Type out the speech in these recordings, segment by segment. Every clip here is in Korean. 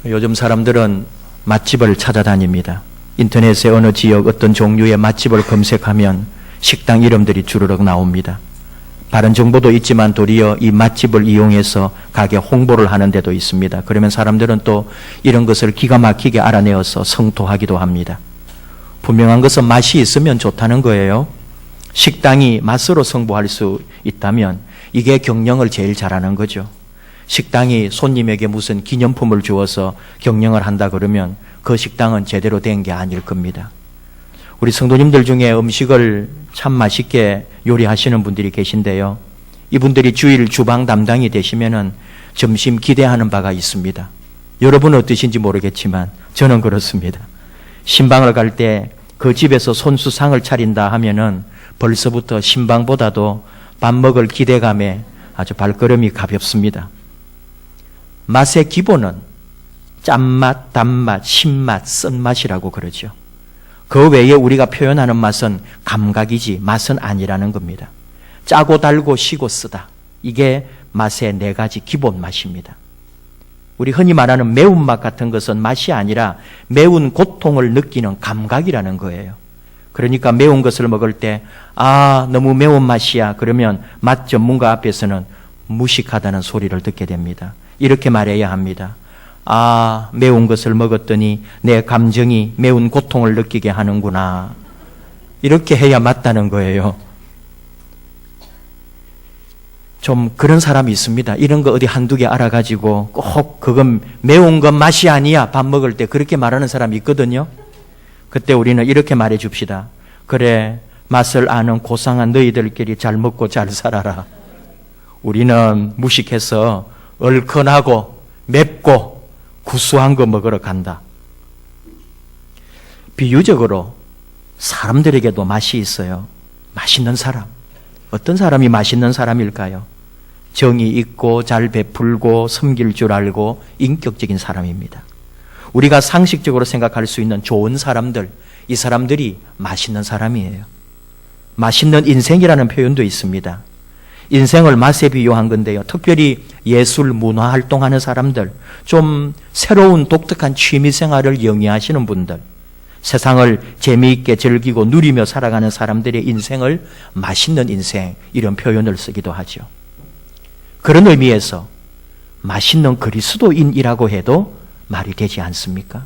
요즘 사람들은 맛집을 찾아다닙니다. 인터넷에 어느 지역 어떤 종류의 맛집을 검색하면 식당 이름들이 주르륵 나옵니다. 다른 정보도 있지만 도리어 이 맛집을 이용해서 가게 홍보를 하는 데도 있습니다. 그러면 사람들은 또 이런 것을 기가 막히게 알아내어서 성토하기도 합니다. 분명한 것은 맛이 있으면 좋다는 거예요. 식당이 맛으로 승부할 수 있다면 이게 경영을 제일 잘하는 거죠. 식당이 손님에게 무슨 기념품을 주어서 경영을 한다 그러면 그 식당은 제대로 된 게 아닐 겁니다. 우리 성도님들 중에 음식을 참 맛있게 요리하시는 분들이 계신데요. 이분들이 주일 주방 담당이 되시면은 점심 기대하는 바가 있습니다. 여러분은 어떠신지 모르겠지만 저는 그렇습니다. 신방을 갈 때 그 집에서 손수상을 차린다 하면은 벌써부터 신방보다도 밥 먹을 기대감에 아주 발걸음이 가볍습니다. 맛의 기본은 짠맛, 단맛, 신맛, 쓴맛이라고 그러죠. 그 외에 우리가 표현하는 맛은 감각이지 맛은 아니라는 겁니다. 짜고 달고 시고 쓰다. 이게 맛의 네 가지 기본 맛입니다. 우리 흔히 말하는 매운맛 같은 것은 맛이 아니라 매운 고통을 느끼는 감각이라는 거예요. 그러니까 매운 것을 먹을 때 너무 매운 맛이야. 그러면 맛 전문가 앞에서는 무식하다는 소리를 듣게 됩니다. 이렇게 말해야 합니다. 매운 것을 먹었더니 내 감정이 매운 고통을 느끼게 하는구나. 이렇게 해야 맞다는 거예요. 좀 그런 사람이 있습니다. 이런 거 어디 한두 개 알아가지고 꼭 그건 매운 건 맛이 아니야. 밥 먹을 때 그렇게 말하는 사람이 있거든요. 그때 우리는 이렇게 말해 줍시다. 그래, 맛을 아는 고상한 너희들끼리 잘 먹고 잘 살아라. 우리는 무식해서 얼큰하고 맵고 구수한 거 먹으러 간다. 비유적으로 사람들에게도 맛이 있어요. 맛있는 사람. 어떤 사람이 맛있는 사람일까요? 정이 있고 잘 베풀고 섬길 줄 알고 인격적인 사람입니다. 우리가 상식적으로 생각할 수 있는 좋은 사람들, 이 사람들이 맛있는 사람이에요. 맛있는 인생이라는 표현도 있습니다. 인생을 맛에 비유한 건데요. 특별히 예술, 문화 활동하는 사람들, 좀 새로운 독특한 취미생활을 영위하시는 분들, 세상을 재미있게 즐기고 누리며 살아가는 사람들의 인생을 맛있는 인생, 이런 표현을 쓰기도 하죠. 그런 의미에서 맛있는 그리스도인이라고 해도 말이 되지 않습니까?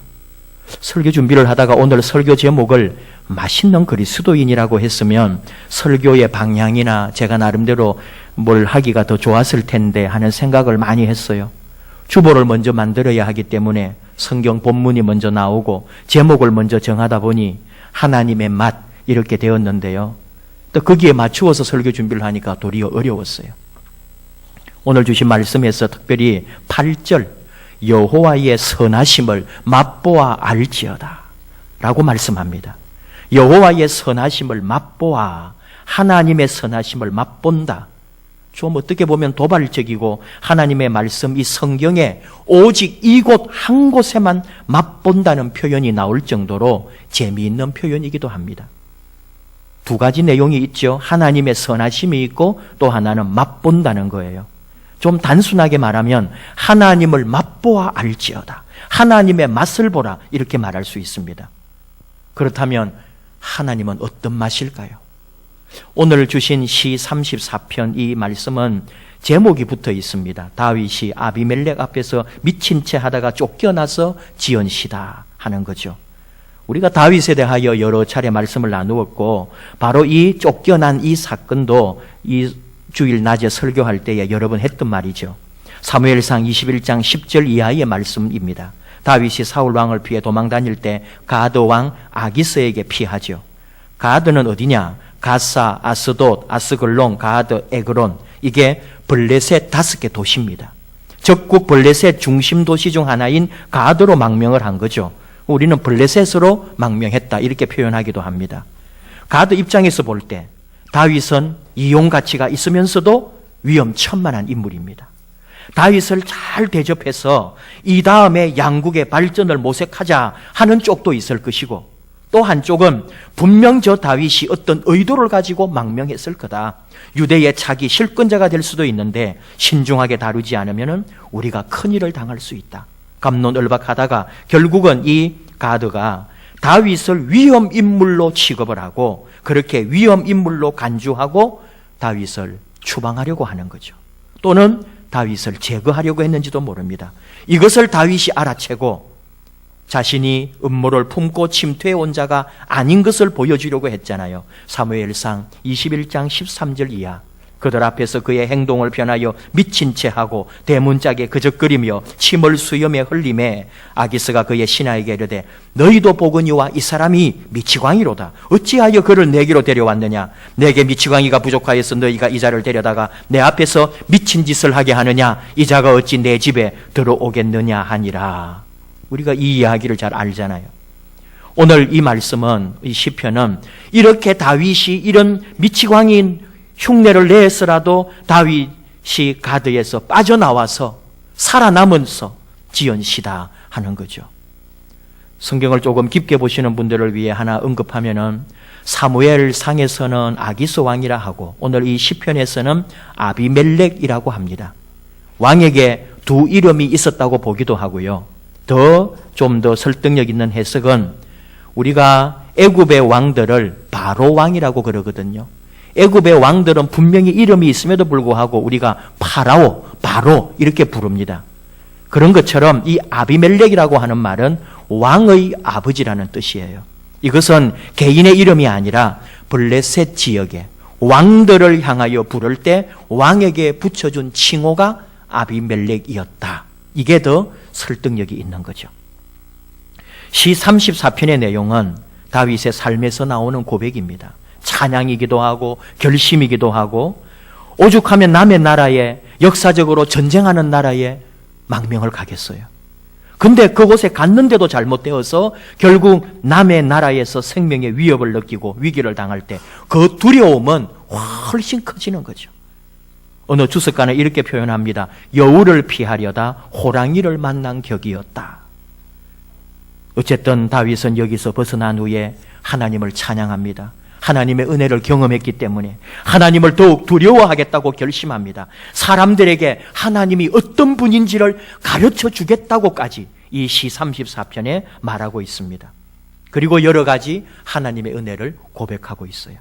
설교 준비를 하다가 오늘 설교 제목을 맛있는 그리스도인이라고 했으면 설교의 방향이나 제가 나름대로 뭘 하기가 더 좋았을 텐데 하는 생각을 많이 했어요. 주보를 먼저 만들어야 하기 때문에 성경 본문이 먼저 나오고 제목을 먼저 정하다 보니 하나님의 맛 이렇게 되었는데요. 또 거기에 맞추어서 설교 준비를 하니까 도리어 어려웠어요. 오늘 주신 말씀에서 특별히 8절 여호와의 선하심을 맛보아 알지어다 라고 말씀합니다. 여호와의 선하심을 맛보아, 하나님의 선하심을 맛본다. 좀 어떻게 보면 도발적이고 하나님의 말씀 이 성경에 오직 이곳 한 곳에만 맛본다는 표현이 나올 정도로 재미있는 표현이기도 합니다. 두 가지 내용이 있죠. 하나님의 선하심이 있고 또 하나는 맛본다는 거예요. 좀 단순하게 말하면 하나님을 맛보아 알지어다. 하나님의 맛을 보라 이렇게 말할 수 있습니다. 그렇다면 하나님은 어떤 맛일까요? 오늘 주신 시 34편 이 말씀은 제목이 붙어 있습니다. 다윗이 아비멜렉 앞에서 미친 채 하다가 쫓겨나서 지은 시다 하는 거죠. 우리가 다윗에 대하여 여러 차례 말씀을 나누었고 바로 이 쫓겨난 이 사건도 이 주일 낮에 설교할 때에 여러 번 했던 말이죠. 사무엘상 21장 10절 이하의 말씀입니다. 다윗이 사울 왕을 피해 도망 다닐 때 가드 왕 아기스에게 피하죠. 가드는 어디냐? 가사, 아스돗, 아스글론, 가드, 에그론, 이게 블레셋 5개 도시입니다. 적국 블레셋 중심 도시 중 하나인 가드로 망명을 한 거죠. 우리는 블레셋으로 망명했다 이렇게 표현하기도 합니다. 가드 입장에서 볼 때 다윗은 이용 가치가 있으면서도 위험천만한 인물입니다. 다윗을 잘 대접해서 이 다음에 양국의 발전을 모색하자 하는 쪽도 있을 것이고 또 한쪽은 분명 저 다윗이 어떤 의도를 가지고 망명했을 거다. 유대의 차기 실권자가 될 수도 있는데 신중하게 다루지 않으면 우리가 큰일을 당할 수 있다. 갑론을박하다가 결국은 이 가드가 다윗을 위험 인물로 취급을 하고 그렇게 위험 인물로 간주하고 다윗을 추방하려고 하는 거죠. 또는 다윗을 제거하려고 했는지도 모릅니다. 이것을 다윗이 알아채고 자신이 음모를 품고 침투해 온 자가 아닌 것을 보여주려고 했잖아요. 사무엘상 21장 13절 이하. 그들 앞에서 그의 행동을 변하여 미친 채 하고 대문짝에 그적거리며 침을 수염에 흘림에 아기스가 그의 신하에게 이르되 너희도 보거니와 이 사람이 미치광이로다. 어찌하여 그를 내게로 데려왔느냐? 내게 미치광이가 부족하여서 너희가 이 자를 데려다가 내 앞에서 미친 짓을 하게 하느냐? 이 자가 어찌 내 집에 들어오겠느냐 하니라. 우리가 이 이야기를 잘 알잖아요. 오늘 이 말씀은, 이 시편은 이렇게 다윗이 이런 미치광인 흉내를 내서라도 다윗이 가드에서 빠져나와서 살아남으면서 지연시다 하는 거죠. 성경을 조금 깊게 보시는 분들을 위해 하나 언급하면은 사무엘상에서는 아기스 왕이라 하고 오늘 이 시편에서는 아비멜렉이라고 합니다. 왕에게 두 이름이 있었다고 보기도 하고요. 좀 더 설득력 있는 해석은 우리가 애굽의 왕들을 바로 왕이라고 그러거든요. 애굽의 왕들은 분명히 이름이 있음에도 불구하고 우리가 파라오, 바로 이렇게 부릅니다. 그런 것처럼 이 아비멜렉이라고 하는 말은 왕의 아버지라는 뜻이에요. 이것은 개인의 이름이 아니라 블레셋 지역의 왕들을 향하여 부를 때 왕에게 붙여준 칭호가 아비멜렉이었다. 이게 더 설득력이 있는 거죠. 시 34편의 내용은 다윗의 삶에서 나오는 고백입니다. 찬양이기도 하고 결심이기도 하고 오죽하면 남의 나라에 역사적으로 전쟁하는 나라에 망명을 가겠어요. 근데 그곳에 갔는데도 잘못되어서 결국 남의 나라에서 생명의 위협을 느끼고 위기를 당할 때 그 두려움은 훨씬 커지는 거죠. 어느 주석가는 이렇게 표현합니다. 여우를 피하려다 호랑이를 만난 격이었다. 어쨌든 다윗은 여기서 벗어난 후에 하나님을 찬양합니다. 하나님의 은혜를 경험했기 때문에 하나님을 더욱 두려워하겠다고 결심합니다. 사람들에게 하나님이 어떤 분인지를 가르쳐 주겠다고까지 이 시 34편에 말하고 있습니다. 그리고 여러 가지 하나님의 은혜를 고백하고 있어요.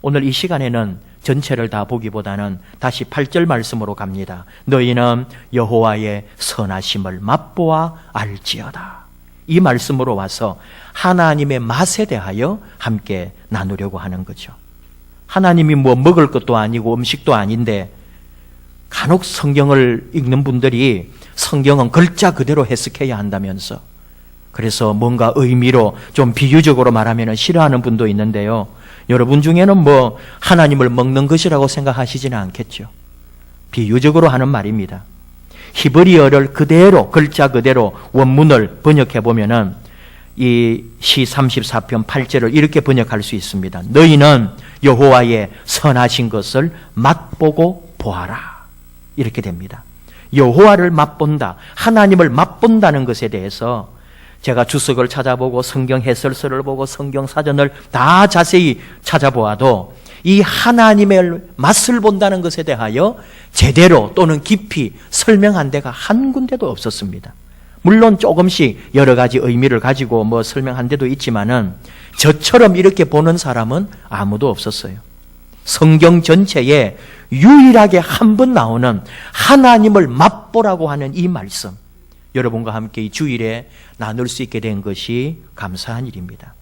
오늘 이 시간에는 전체를 다 보기보다는 다시 8절 말씀으로 갑니다. 너희는 여호와의 선하심을 맛보아 알지어다. 이 말씀으로 와서 하나님의 맛에 대하여 함께 나누려고 하는 거죠. 하나님이 뭐 먹을 것도 아니고 음식도 아닌데 간혹 성경을 읽는 분들이 성경은 글자 그대로 해석해야 한다면서 그래서 뭔가 의미로 좀 비유적으로 말하면 싫어하는 분도 있는데요. 여러분 중에는 뭐 하나님을 먹는 것이라고 생각하시지는 않겠죠. 비유적으로 하는 말입니다. 히브리어를 그대로 글자 그대로 원문을 번역해 보면은 이 시 34편 8절을 이렇게 번역할 수 있습니다. 너희는 여호와의 선하신 것을 맛보고 보아라. 이렇게 됩니다. 여호와를 맛본다, 하나님을 맛본다는 것에 대해서 제가 주석을 찾아보고 성경 해설서를 보고 성경 사전을 다 자세히 찾아보아도 이 하나님의 맛을 본다는 것에 대하여 제대로 또는 깊이 설명한 데가 한 군데도 없었습니다. 물론 조금씩 여러 가지 의미를 가지고 뭐 설명한 데도 있지만은 저처럼 이렇게 보는 사람은 아무도 없었어요. 성경 전체에 유일하게 한 번 나오는 하나님을 맛보라고 하는 이 말씀, 여러분과 함께 이 주일에 나눌 수 있게 된 것이 감사한 일입니다.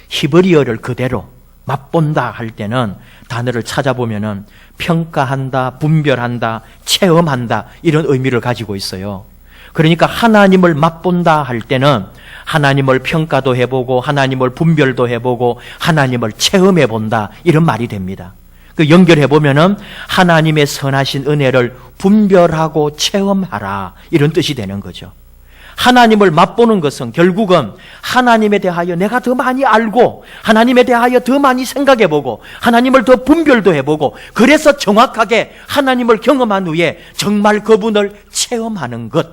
히브리어를 그대로 맛본다 할 때는 단어를 찾아보면은 평가한다, 분별한다, 체험한다 이런 의미를 가지고 있어요. 그러니까 하나님을 맛본다 할 때는 하나님을 평가도 해보고 하나님을 분별도 해보고 하나님을 체험해본다 이런 말이 됩니다. 그 연결해보면은 하나님의 선하신 은혜를 분별하고 체험하라 이런 뜻이 되는 거죠. 하나님을 맛보는 것은 결국은 하나님에 대하여 내가 더 많이 알고 하나님에 대하여 더 많이 생각해보고 하나님을 더 분별도 해보고 그래서 정확하게 하나님을 경험한 후에 정말 그분을 체험하는 것,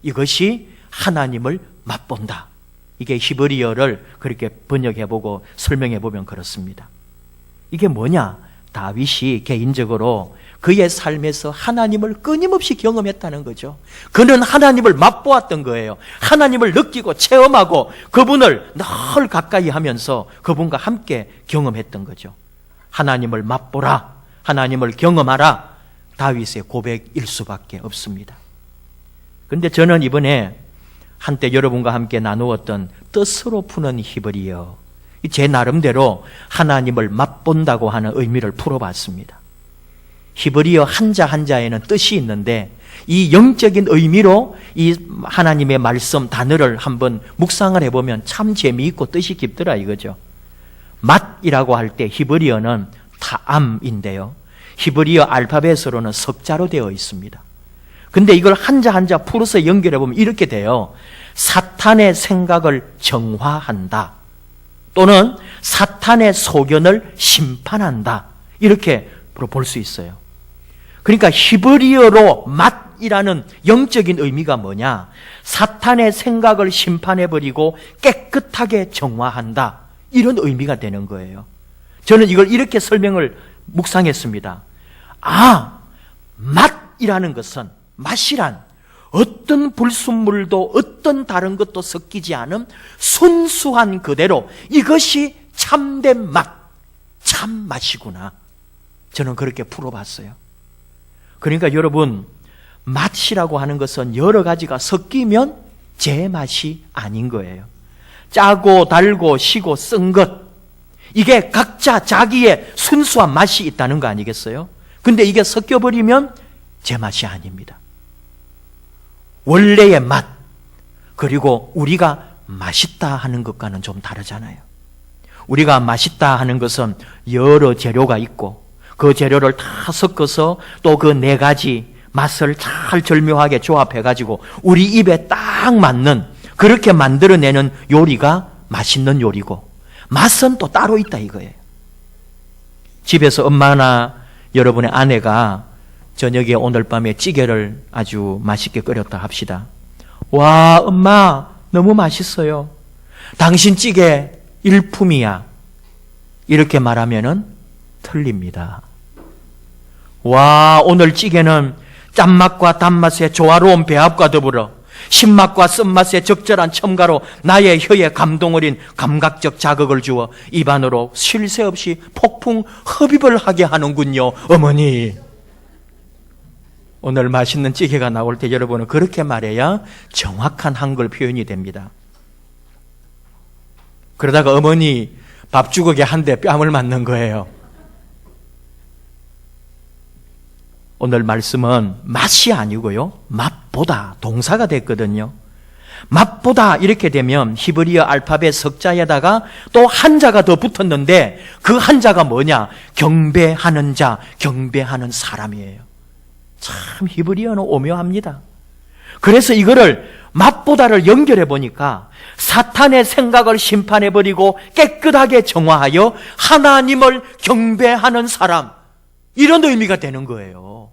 이것이 하나님을 맛본다. 이게 히브리어를 그렇게 번역해보고 설명해보면 그렇습니다. 이게 뭐냐? 다윗이 개인적으로 그의 삶에서 하나님을 끊임없이 경험했다는 거죠. 그는 하나님을 맛보았던 거예요. 하나님을 느끼고 체험하고 그분을 늘 가까이 하면서 그분과 함께 경험했던 거죠. 하나님을 맛보라, 하나님을 경험하라, 다윗의 고백일 수밖에 없습니다. 그런데 저는 이번에 한때 여러분과 함께 나누었던 뜻으로 푸는 히브리어, 제 나름대로 하나님을 맛본다고 하는 의미를 풀어봤습니다. 히브리어 한자 한자에는 뜻이 있는데 이 영적인 의미로 이 하나님의 말씀 단어를 한번 묵상을 해보면 참 재미있고 뜻이 깊더라 이거죠. 맛이라고 할 때 히브리어는 타암인데요, 히브리어 알파벳으로는 석자로 되어 있습니다. 근데 이걸 한자 한자 풀어서 연결해보면 이렇게 돼요. 사탄의 생각을 정화한다, 또는 사탄의 소견을 심판한다, 이렇게 볼 수 있어요. 그러니까 히브리어로 맛이라는 영적인 의미가 뭐냐? 사탄의 생각을 심판해버리고 깨끗하게 정화한다, 이런 의미가 되는 거예요. 저는 이걸 이렇게 설명을 묵상했습니다. 맛이라는 것은, 맛이란 어떤 불순물도 어떤 다른 것도 섞이지 않은 순수한 그대로 이것이 참된 맛, 참 맛이구나. 저는 그렇게 풀어봤어요. 그러니까 여러분, 맛이라고 하는 것은 여러 가지가 섞이면 제 맛이 아닌 거예요. 짜고 달고 시고 쓴 것, 이게 각자 자기의 순수한 맛이 있다는 거 아니겠어요? 근데 이게 섞여버리면 제 맛이 아닙니다. 원래의 맛, 그리고 우리가 맛있다 하는 것과는 좀 다르잖아요. 우리가 맛있다 하는 것은 여러 재료가 있고 그 재료를 다 섞어서 또 그 네 가지 맛을 잘 절묘하게 조합해가지고 우리 입에 딱 맞는, 그렇게 만들어내는 요리가 맛있는 요리고, 맛은 또 따로 있다 이거예요. 집에서 엄마나 여러분의 아내가 저녁에 오늘 밤에 찌개를 아주 맛있게 끓였다 합시다. 와, 엄마 너무 맛있어요. 당신 찌개 일품이야. 이렇게 말하면은 틀립니다. 와, 오늘 찌개는 짠맛과 단맛의 조화로운 배합과 더불어 신맛과 쓴맛의 적절한 첨가로 나의 혀에 감동 어린 감각적 자극을 주어 입안으로 쉴 새 없이 폭풍 흡입을 하게 하는군요. 어머니, 오늘 맛있는 찌개가 나올 때 여러분은 그렇게 말해야 정확한 한글 표현이 됩니다. 그러다가 어머니 밥주걱에 한 대 뺨을 맞는 거예요. 오늘 말씀은 맛이 아니고요, 맛보다 동사가 됐거든요. 맛보다 이렇게 되면 히브리어 알파벳 석자에다가 또 한자가 더 붙었는데 그 한자가 뭐냐? 경배하는 자, 경배하는 사람이에요. 참 히브리어는 오묘합니다. 그래서 이거를 맛보다를 연결해 보니까 사탄의 생각을 심판해버리고 깨끗하게 정화하여 하나님을 경배하는 사람, 이런 의미가 되는 거예요.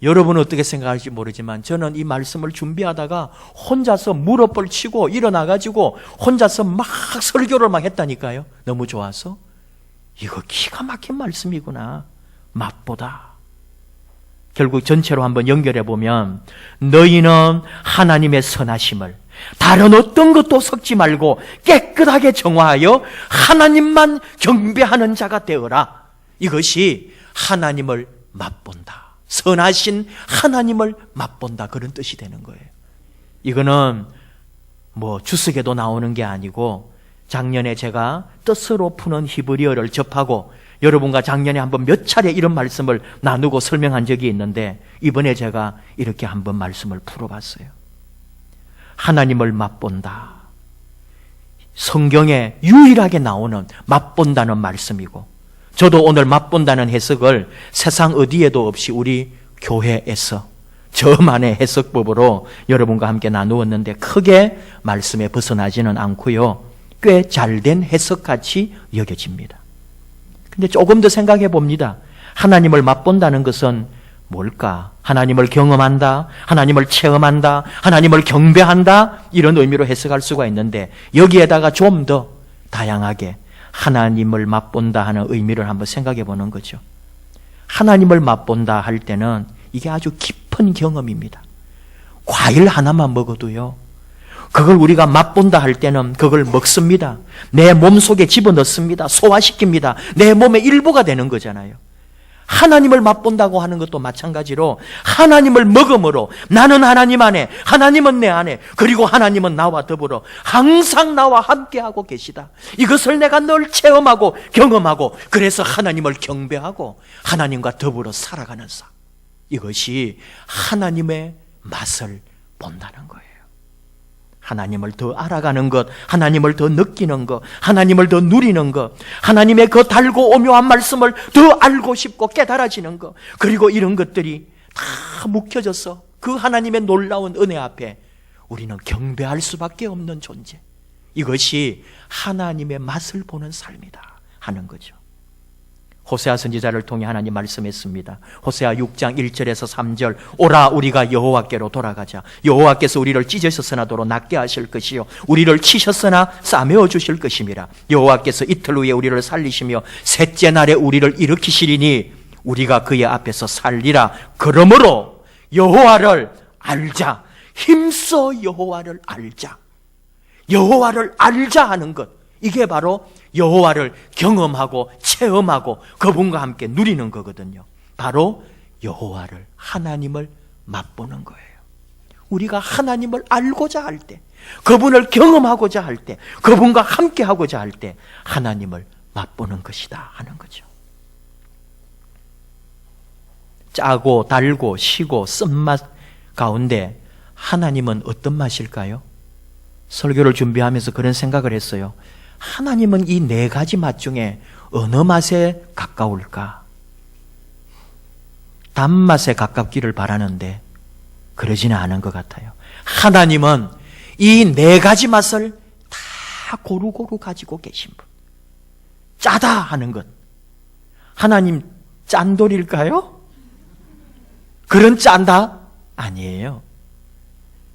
여러분은 어떻게 생각할지 모르지만 저는 이 말씀을 준비하다가 혼자서 무릎을 치고 일어나가지고 혼자서 막 설교를 막 했다니까요. 너무 좋아서. 이거 기가 막힌 말씀이구나. 맛보다. 결국 전체로 한번 연결해 보면 너희는 하나님의 선하심을 다른 어떤 것도 섞지 말고 깨끗하게 정화하여 하나님만 경배하는 자가 되어라. 이것이 하나님을 맛본다. 선하신 하나님을 맛본다, 그런 뜻이 되는 거예요. 이거는 뭐 주석에도 나오는 게 아니고 작년에 제가 뜻으로 푸는 히브리어를 접하고 여러분과 작년에 한번 몇 차례 이런 말씀을 나누고 설명한 적이 있는데 이번에 제가 이렇게 한번 말씀을 풀어봤어요. 하나님을 맛본다. 성경에 유일하게 나오는 맛본다는 말씀이고, 저도 오늘 맛본다는 해석을 세상 어디에도 없이 우리 교회에서 저만의 해석법으로 여러분과 함께 나누었는데 크게 말씀에 벗어나지는 않고요, 꽤 잘된 해석같이 여겨집니다. 근데 조금 더 생각해 봅니다. 하나님을 맛본다는 것은 뭘까? 하나님을 경험한다, 하나님을 체험한다, 하나님을 경배한다, 이런 의미로 해석할 수가 있는데 여기에다가 좀 더 다양하게 하나님을 맛본다 하는 의미를 한번 생각해 보는 거죠. 하나님을 맛본다 할 때는 이게 아주 깊은 경험입니다. 과일 하나만 먹어도요, 그걸 우리가 맛본다 할 때는 그걸 먹습니다. 내 몸속에 집어넣습니다. 소화시킵니다. 내 몸의 일부가 되는 거잖아요. 하나님을 맛본다고 하는 것도 마찬가지로 하나님을 먹음으로 나는 하나님 안에, 하나님은 내 안에, 그리고 하나님은 나와 더불어 항상 나와 함께하고 계시다. 이것을 내가 늘 체험하고 경험하고, 그래서 하나님을 경배하고 하나님과 더불어 살아가는 삶, 이것이 하나님의 맛을 본다는 거예요. 하나님을 더 알아가는 것, 하나님을 더 느끼는 것, 하나님을 더 누리는 것, 하나님의 그 달고 오묘한 말씀을 더 알고 싶고 깨달아지는 것, 그리고 이런 것들이 다 묵혀져서 그 하나님의 놀라운 은혜 앞에 우리는 경배할 수밖에 없는 존재, 이것이 하나님의 맛을 보는 삶이다 하는 거죠. 호세아 선지자를 통해 하나님 말씀했습니다. 호세아 6장 1절에서 3절, 오라 우리가 여호와께로 돌아가자. 여호와께서 우리를 찢으셨으나 도로 낫게 하실 것이요 우리를 치셨으나 싸매어 주실 것임이라. 여호와께서 이틀 후에 우리를 살리시며 셋째 날에 우리를 일으키시리니 우리가 그의 앞에서 살리라. 그러므로 여호와를 알자. 힘써 여호와를 알자. 여호와를 알자 하는 것, 이게 바로 여호와를 경험하고 체험하고 그분과 함께 누리는 거거든요. 바로 여호와를, 하나님을 맛보는 거예요. 우리가 하나님을 알고자 할 때, 그분을 경험하고자 할 때, 그분과 함께 하고자 할 때 하나님을 맛보는 것이다 하는 거죠. 짜고 달고 시고 쓴맛 가운데 하나님은 어떤 맛일까요? 설교를 준비하면서 그런 생각을 했어요. 하나님은 이 네 가지 맛 중에 어느 맛에 가까울까? 단맛에 가깝기를 바라는데 그러지는 않은 것 같아요. 하나님은 이 네 가지 맛을 다 고루고루 가지고 계신 분. 짜다 하는 것, 하나님 짠돌일까요? 그런 짠다? 아니에요.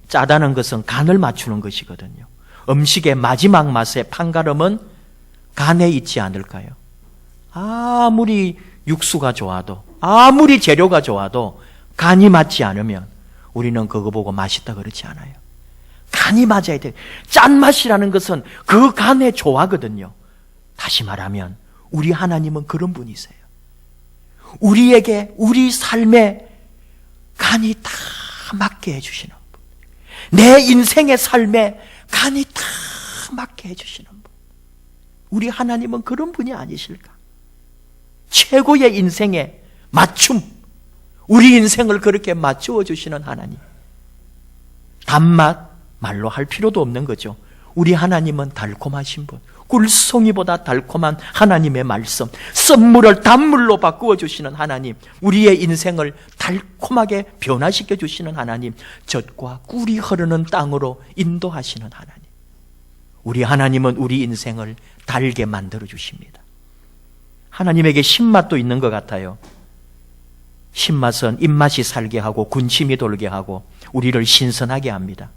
짜다는 것은 간을 맞추는 것이거든요. 음식의 마지막 맛의 판가름은 간에 있지 않을까요? 아무리 육수가 좋아도, 아무리 재료가 좋아도 간이 맞지 않으면 우리는 그거 보고 맛있다 그러지 않아요. 간이 맞아야 돼요. 짠맛이라는 것은 그 간의 조화거든요. 다시 말하면 우리 하나님은 그런 분이세요. 우리에게, 우리 삶에 간이 다 맞게 해주시는 분, 내 인생의 삶에 간이 다 맞게 해주시는 분, 우리 하나님은 그런 분이 아니실까? 최고의 인생의 맞춤, 우리 인생을 그렇게 맞추어 주시는 하나님. 단맛 말로 할 필요도 없는 거죠. 우리 하나님은 달콤하신 분, 꿀송이보다 달콤한 하나님의 말씀, 썸물을 단물로 바꾸어 주시는 하나님, 우리의 인생을 달콤하게 변화시켜 주시는 하나님, 젖과 꿀이 흐르는 땅으로 인도하시는 하나님. 우리 하나님은 우리 인생을 달게 만들어 주십니다. 하나님에게 신맛도 있는 것 같아요. 신맛은 입맛이 살게 하고 군침이 돌게 하고 우리를 신선하게 합니다.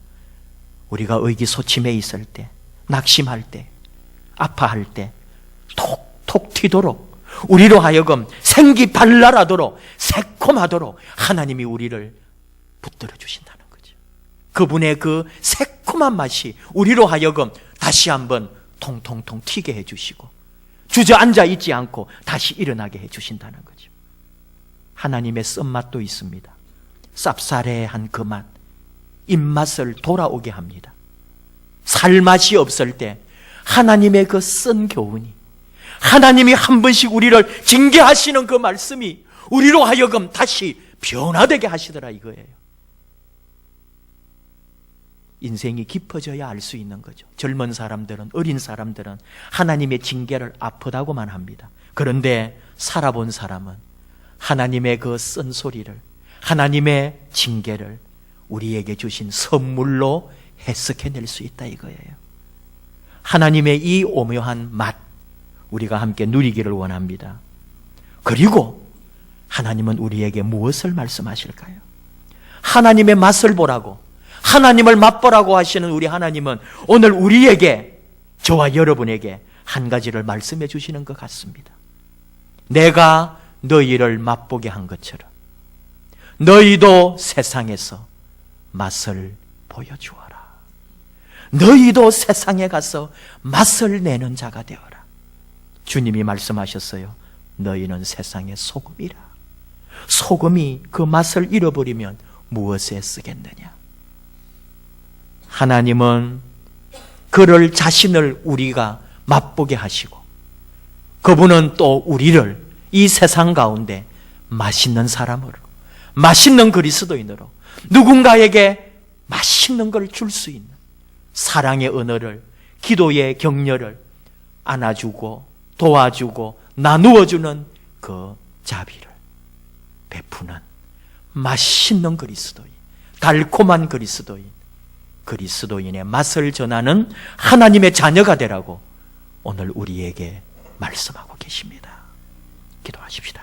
우리가 의기소침해 있을 때, 낙심할 때, 아파할 때 톡톡 튀도록, 우리로 하여금 생기 발랄하도록, 새콤하도록 하나님이 우리를 붙들어 주신다는 거죠. 그분의 그 새콤한 맛이 우리로 하여금 다시 한번 통통통 튀게 해주시고 주저앉아 있지 않고 다시 일어나게 해주신다는 거죠. 하나님의 쓴맛도 있습니다. 쌉싸래한 그 맛, 입맛을 돌아오게 합니다. 살맛이 없을 때 하나님의 그 쓴 교훈이, 하나님이 한 번씩 우리를 징계하시는 그 말씀이 우리로 하여금 다시 변화되게 하시더라 이거예요. 인생이 깊어져야 알 수 있는 거죠. 젊은 사람들은, 어린 사람들은 하나님의 징계를 아프다고만 합니다. 그런데 살아본 사람은 하나님의 그 쓴소리를, 하나님의 징계를 우리에게 주신 선물로 해석해낼 수 있다 이거예요. 하나님의 이 오묘한 맛, 우리가 함께 누리기를 원합니다. 그리고 하나님은 우리에게 무엇을 말씀하실까요? 하나님의 맛을 보라고, 하나님을 맛보라고 하시는 우리 하나님은 오늘 우리에게, 저와 여러분에게 한 가지를 말씀해 주시는 것 같습니다. 내가 너희를 맛보게 한 것처럼 너희도 세상에서 맛을 보여주어라. 너희도 세상에 가서 맛을 내는 자가 되어라. 주님이 말씀하셨어요. 너희는 세상의 소금이라. 소금이 그 맛을 잃어버리면 무엇에 쓰겠느냐? 하나님은 그를 자신을 우리가 맛보게 하시고 그분은 또 우리를 이 세상 가운데 맛있는 사람으로, 맛있는 그리스도인으로 누군가에게 맛있는 걸 줄 수 있는 사랑의 언어를, 기도의 격려를 안아주고 도와주고 나누어주는 그 자비를 베푸는 맛있는 그리스도인, 달콤한 그리스도인, 그리스도인의 맛을 전하는 하나님의 자녀가 되라고 오늘 우리에게 말씀하고 계십니다. 기도하십시다.